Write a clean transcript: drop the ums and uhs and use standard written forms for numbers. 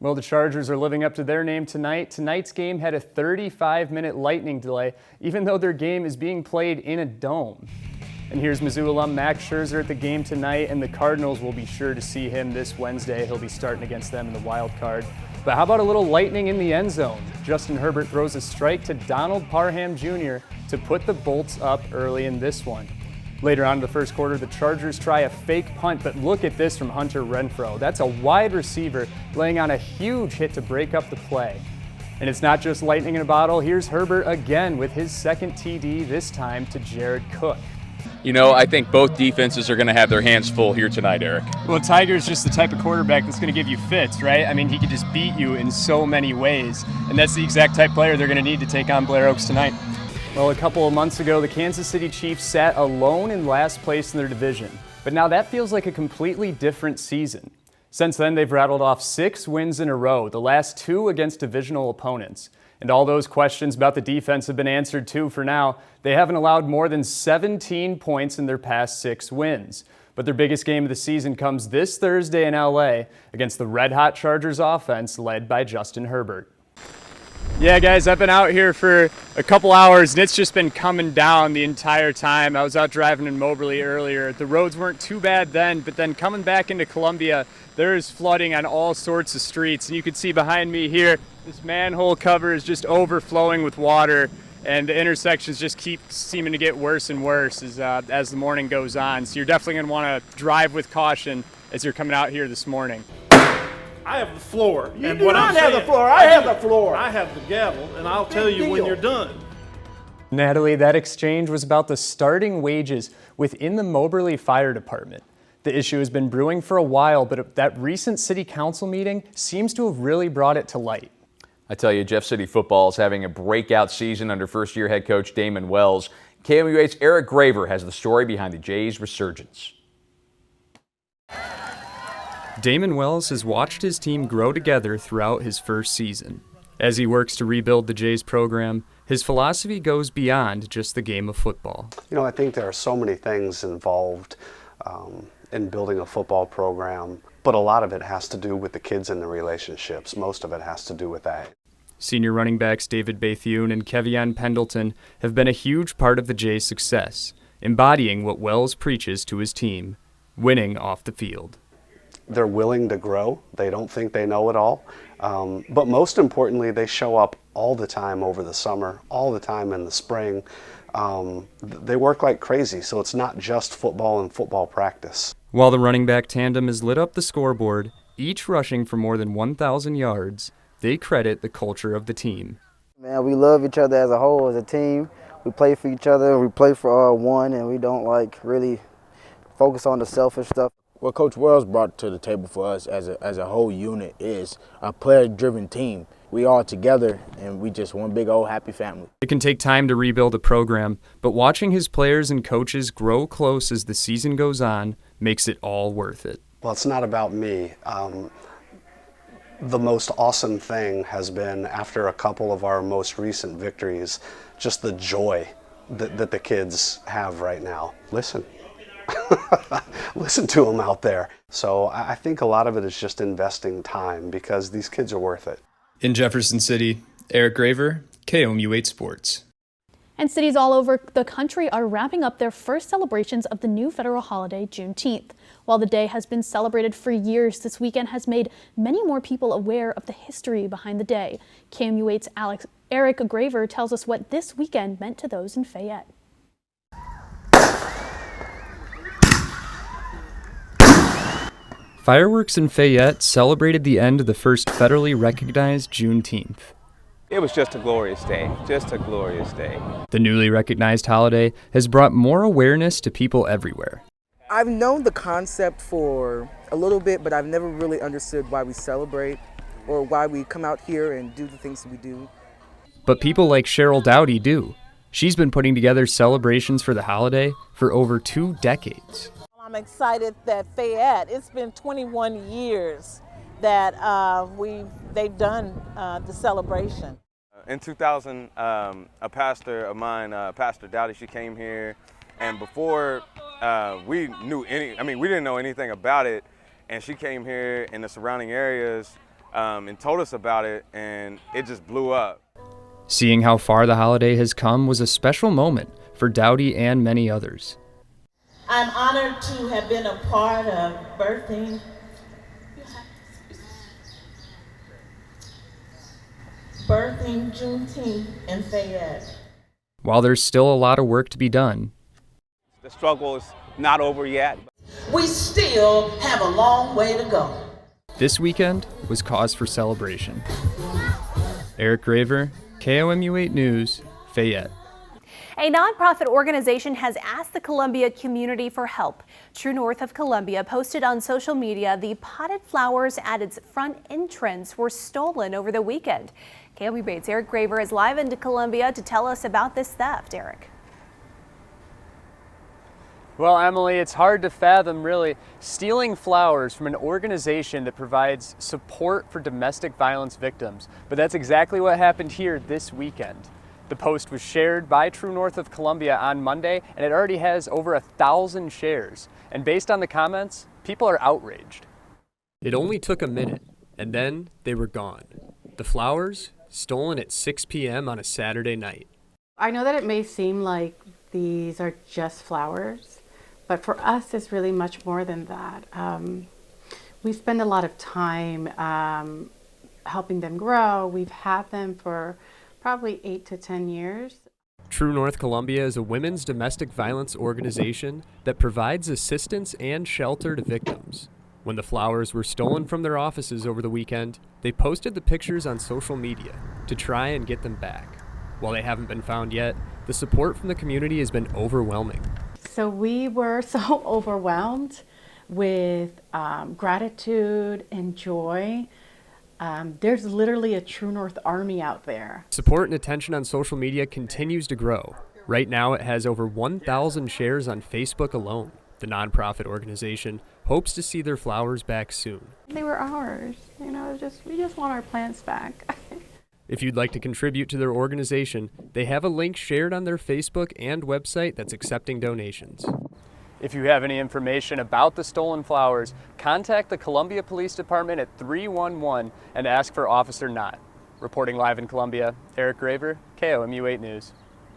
Well, the Chargers are living up to their name tonight. Tonight's game had a 35-minute lightning delay, even though their game is being played in a dome. And here's Mizzou alum Max Scherzer at the game tonight, and the Cardinals will be sure to see him this Wednesday. He'll be starting against them in the wild card. But how about a little lightning in the end zone? Justin Herbert throws a strike to Donald Parham Jr. to put the Bolts up early in this one. Later on in the first quarter, the Chargers try a fake punt, but look at this from Hunter Renfrow. That's a wide receiver laying on a huge hit to break up the play. And it's not just lightning in a bottle. Here's Herbert again with his second TD, this time to Jared Cook. You know, I think both defenses are going to have their hands full here tonight, Eric. Well, Tiger's just the type of quarterback that's going to give you fits, right? I mean, he could just beat you in so many ways, and that's the exact type player they're going to need to take on Blair Oaks tonight. Well, a couple of months ago, the Kansas City Chiefs sat alone in last place in their division, but now that feels like a completely different season. Since then, they've rattled off 6 wins in a row, the last 2 against divisional opponents. And all those questions about the defense have been answered too for now. They haven't allowed more than 17 points in their past 6 wins. But their biggest game of the season comes this Thursday in LA against the red-hot Chargers offense led by Justin Herbert. Yeah, guys, I've been out here for a couple hours, and it's just been coming down the entire time. I was out driving in Moberly earlier. The roads weren't too bad then, but then coming back into Columbia, there is flooding on all sorts of streets. And you can see behind me here, this manhole cover is just overflowing with water, and the intersections just keep seeming to get worse and worse as the morning goes on. So you're definitely going to want to drive with caution as you're coming out here this morning. I have the floor. You do not have the floor. I have the floor. I have the gavel, and I'll tell you when you're done. Natalie, that exchange was about the starting wages within the Moberly Fire Department. The issue has been brewing for a while, but that recent city council meeting seems to have really brought it to light. I tell you, Jeff City football is having a breakout season under first-year head coach Damon Wells. KMUH's Eric Graver has the story behind the Jays' resurgence. Damon Wells has watched his team grow together throughout his first season. As he works to rebuild the Jays program, his philosophy goes beyond just the game of football. You know, I think there are so many things involved in building a football program, but a lot of it has to do with the kids and the relationships. Most of it has to do with that. Senior running backs David Bethune and Kevion Pendleton have been a huge part of the Jays' success, embodying what Wells preaches to his team, winning off the field. They're willing to grow. They don't think they know it all. But most importantly, they show up all the time over the summer, all the time in the spring. They work like crazy, so it's not just football and football practice. While the running back tandem has lit up the scoreboard, each rushing for more than 1,000 yards, they credit the culture of the team. Man, we love each other as a whole, as a team. We play for each other, we play for one, and we don't really focus on the selfish stuff. What Coach Wells brought to the table for us as a whole unit is a player-driven team. We all together, and we just one big old happy family. It can take time to rebuild a program, but watching his players and coaches grow close as the season goes on makes it all worth it. Well, it's not about me. The most awesome thing has been, after a couple of our most recent victories, just the joy that the kids have right now. Listen. Listen to them out there. So I think a lot of it is just investing time because these kids are worth it. In Jefferson City, Eric Graver, KOMU8 Sports. And cities all over the country are wrapping up their first celebrations of the new federal holiday, Juneteenth. While the day has been celebrated for years, this weekend has made many more people aware of the history behind the day. KOMU8's Eric Graver tells us what this weekend meant to those in Fayette. Fireworks in Fayette celebrated the end of the first federally recognized Juneteenth. It was just a glorious day, just a glorious day. The newly recognized holiday has brought more awareness to people everywhere. I've known the concept for a little bit, but I've never really understood why we celebrate or why we come out here and do the things that we do. But people like Cheryl Dowdy do. She's been putting together celebrations for the holiday for over 2 decades. I'm excited that Fayette, it's been 21 years that they've done the celebration. In 2000, a pastor of mine, Pastor Dowdy, she came here, and before we didn't know anything about it, and she came here in the surrounding areas. and told us about it, and it just blew up. Seeing how far the holiday has come was a special moment for Dowdy and many others. I'm honored to have been a part of birthing Juneteenth in Fayette. While there's still a lot of work to be done, the struggle is not over yet. We still have a long way to go. this weekend was cause for celebration. Eric Graver, KOMU 8 News, Fayette. A nonprofit organization has asked the Columbia community for help. True North of Columbia posted on social media the potted flowers at its front entrance were stolen over the weekend. KOMU 8's Eric Graver is live into Columbia to tell us about this theft. Eric. Well, Emily, it's hard to fathom, really, stealing flowers from an organization that provides support for domestic violence victims. But that's exactly what happened here this weekend. The post was shared by True North of Columbia on Monday, and it already has over 1,000 shares. And based on the comments, people are outraged. It only took a minute, and then they were gone. The flowers stolen at 6 p.m. on a Saturday night. I know that it may seem like these are just flowers, but for us, it's really much more than that. We spend a lot of time helping them grow. We've had them for probably 8 to 10 years. True North Columbia is a women's domestic violence organization that provides assistance and shelter to victims. When the flowers were stolen from their offices over the weekend, they posted the pictures on social media to try and get them back. While they haven't been found yet, the support from the community has been overwhelming. So we were so overwhelmed with gratitude and joy. There's literally a True North army out there. Support and attention on social media continues to grow. Right now it has over 1,000 shares on Facebook alone. The nonprofit organization hopes to see their flowers back soon. They were ours, you know, we just want our plants back. If you'd like to contribute to their organization, they have a link shared on their Facebook and website that's accepting donations. If you have any information about the stolen flowers, contact the Columbia Police Department at 311 and ask for Officer Knott. Reporting live in Columbia, Eric Graver, KOMU 8 News.